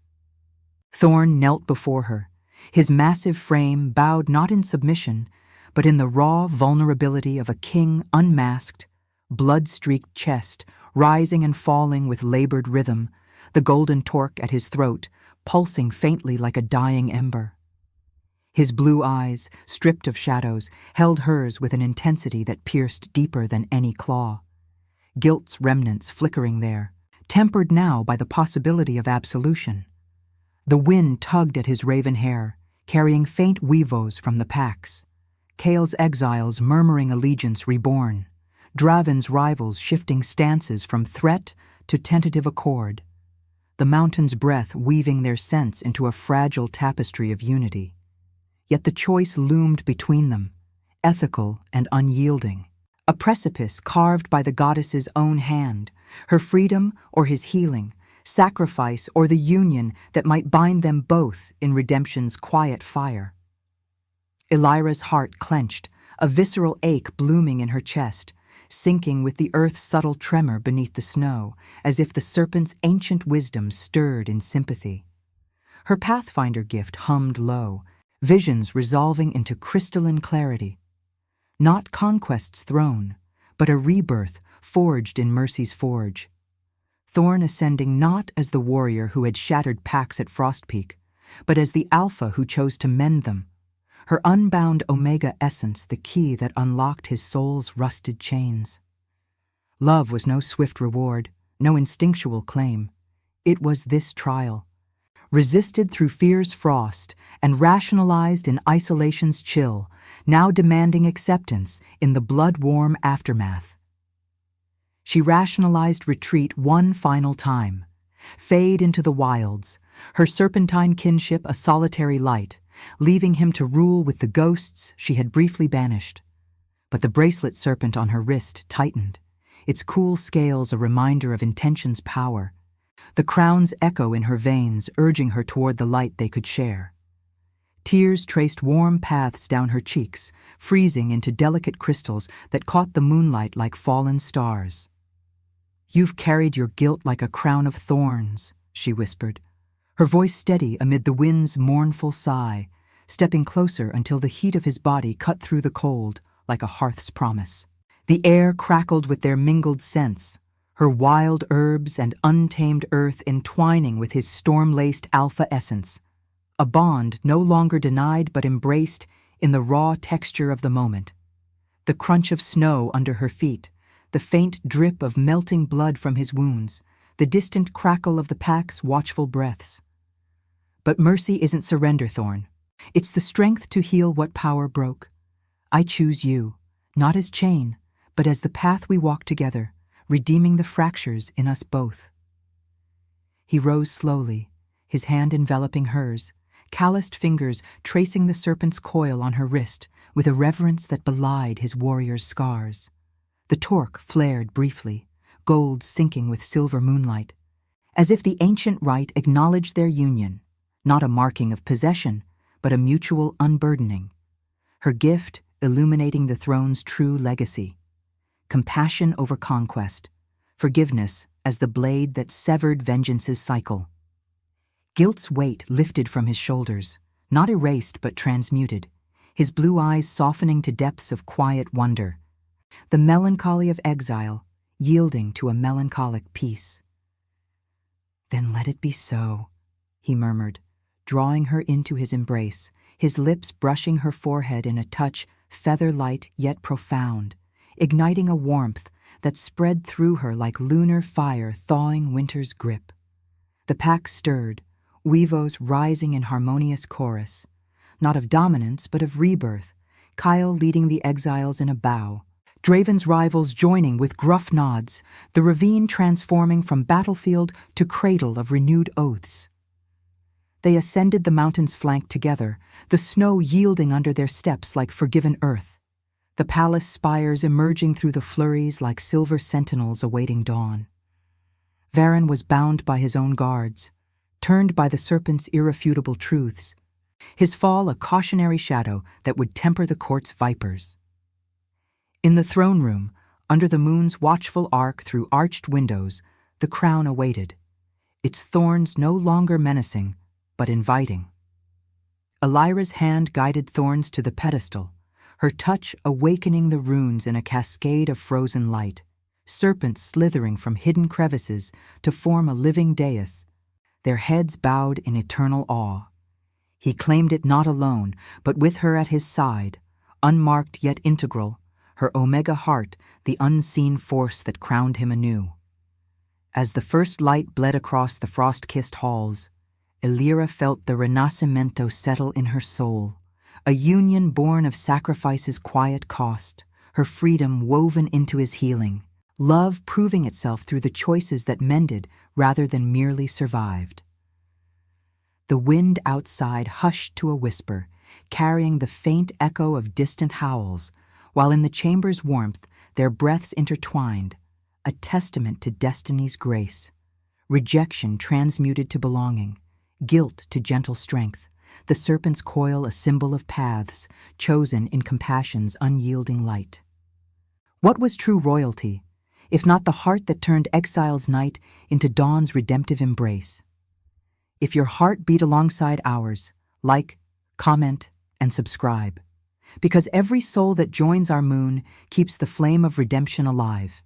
Thorn knelt before her, his massive frame bowed not in submission, but in the raw vulnerability of a king unmasked, blood-streaked chest, rising and falling with labored rhythm, the golden torque at his throat, pulsing faintly like a dying ember. His blue eyes, stripped of shadows, held hers with an intensity that pierced deeper than any claw. Guilt's remnants flickering there, tempered now by the possibility of absolution. The wind tugged at his raven hair, carrying faint weavos from the packs. Kale's exiles murmuring allegiance reborn, Draven's rivals shifting stances from threat to tentative accord, the mountain's breath weaving their sense into a fragile tapestry of unity. Yet the choice loomed between them, ethical and unyielding, a precipice carved by the goddess's own hand, her freedom or his healing, sacrifice or the union that might bind them both in redemption's quiet fire. Elira's heart clenched, a visceral ache blooming in her chest, sinking with the earth's subtle tremor beneath the snow, as if the serpent's ancient wisdom stirred in sympathy. Her pathfinder gift hummed low, visions resolving into crystalline clarity. Not conquest's throne, but a rebirth forged in mercy's forge. Thorn ascending not as the warrior who had shattered pacts at Frostpeak, but as the alpha who chose to mend them, her unbound Omega essence the key that unlocked his soul's rusted chains. Love was no swift reward, no instinctual claim. It was this trial, resisted through fear's frost and rationalized in isolation's chill, now demanding acceptance in the blood-warm aftermath. She rationalized retreat one final time, fade into the wilds, her serpentine kinship a solitary light, leaving him to rule with the ghosts she had briefly banished. But the bracelet serpent on her wrist tightened, its cool scales a reminder of intention's power, the crown's echo in her veins urging her toward the light they could share. Tears traced warm paths down her cheeks, freezing into delicate crystals that caught the moonlight like fallen stars. "You've carried your guilt like a crown of thorns," she whispered, her voice steady amid the wind's mournful sigh, stepping closer until the heat of his body cut through the cold like a hearth's promise. The air crackled with their mingled scents, her wild herbs and untamed earth entwining with his storm-laced alpha essence, a bond no longer denied but embraced in the raw texture of the moment. The crunch of snow under her feet, the faint drip of melting blood from his wounds, the distant crackle of the pack's watchful breaths. But mercy isn't surrender, Thorn. It's the strength to heal what power broke. I choose you, not as chain, but as the path we walk together, redeeming the fractures in us both. He rose slowly, his hand enveloping hers, calloused fingers tracing the serpent's coil on her wrist with a reverence that belied his warrior's scars. The torque flared briefly, gold sinking with silver moonlight, as if the ancient rite acknowledged their union, not a marking of possession, but a mutual unburdening. Her gift illuminating the throne's true legacy. Compassion over conquest, forgiveness as the blade that severed vengeance's cycle. Guilt's weight lifted from his shoulders, not erased but transmuted, his blue eyes softening to depths of quiet wonder. The melancholy of exile yielding to a melancholic peace. "Then let it be so," he murmured, drawing her into his embrace, his lips brushing her forehead in a touch feather-light yet profound, igniting a warmth that spread through her like lunar fire thawing winter's grip. The pack stirred, weavos rising in harmonious chorus, not of dominance but of rebirth, Kyle leading the exiles in a bow, Draven's rivals joining with gruff nods, the ravine transforming from battlefield to cradle of renewed oaths. They ascended the mountain's flank together, the snow yielding under their steps like forgiven earth, the palace spires emerging through the flurries like silver sentinels awaiting dawn. Varen was bound by his own guards, turned by the serpent's irrefutable truths, his fall a cautionary shadow that would temper the court's vipers. In the throne room, under the moon's watchful arc through arched windows, the crown awaited, its thorns no longer menacing, but inviting. Elira's hand guided Thorns to the pedestal, her touch awakening the runes in a cascade of frozen light, serpents slithering from hidden crevices to form a living dais, their heads bowed in eternal awe. He claimed it not alone, but with her at his side, unmarked yet integral, her Omega heart the unseen force that crowned him anew. As the first light bled across the frost-kissed halls, Elira felt the Renacimento settle in her soul, a union born of sacrifice's quiet cost, her freedom woven into his healing, love proving itself through the choices that mended rather than merely survived. The wind outside hushed to a whisper, carrying the faint echo of distant howls, while in the chamber's warmth their breaths intertwined, a testament to destiny's grace. Rejection transmuted to belonging, guilt to gentle strength, the serpent's coil a symbol of paths, chosen in compassion's unyielding light. What was true royalty, if not the heart that turned exile's night into dawn's redemptive embrace? If your heart beat alongside ours, like, comment, and subscribe, because every soul that joins our moon keeps the flame of redemption alive.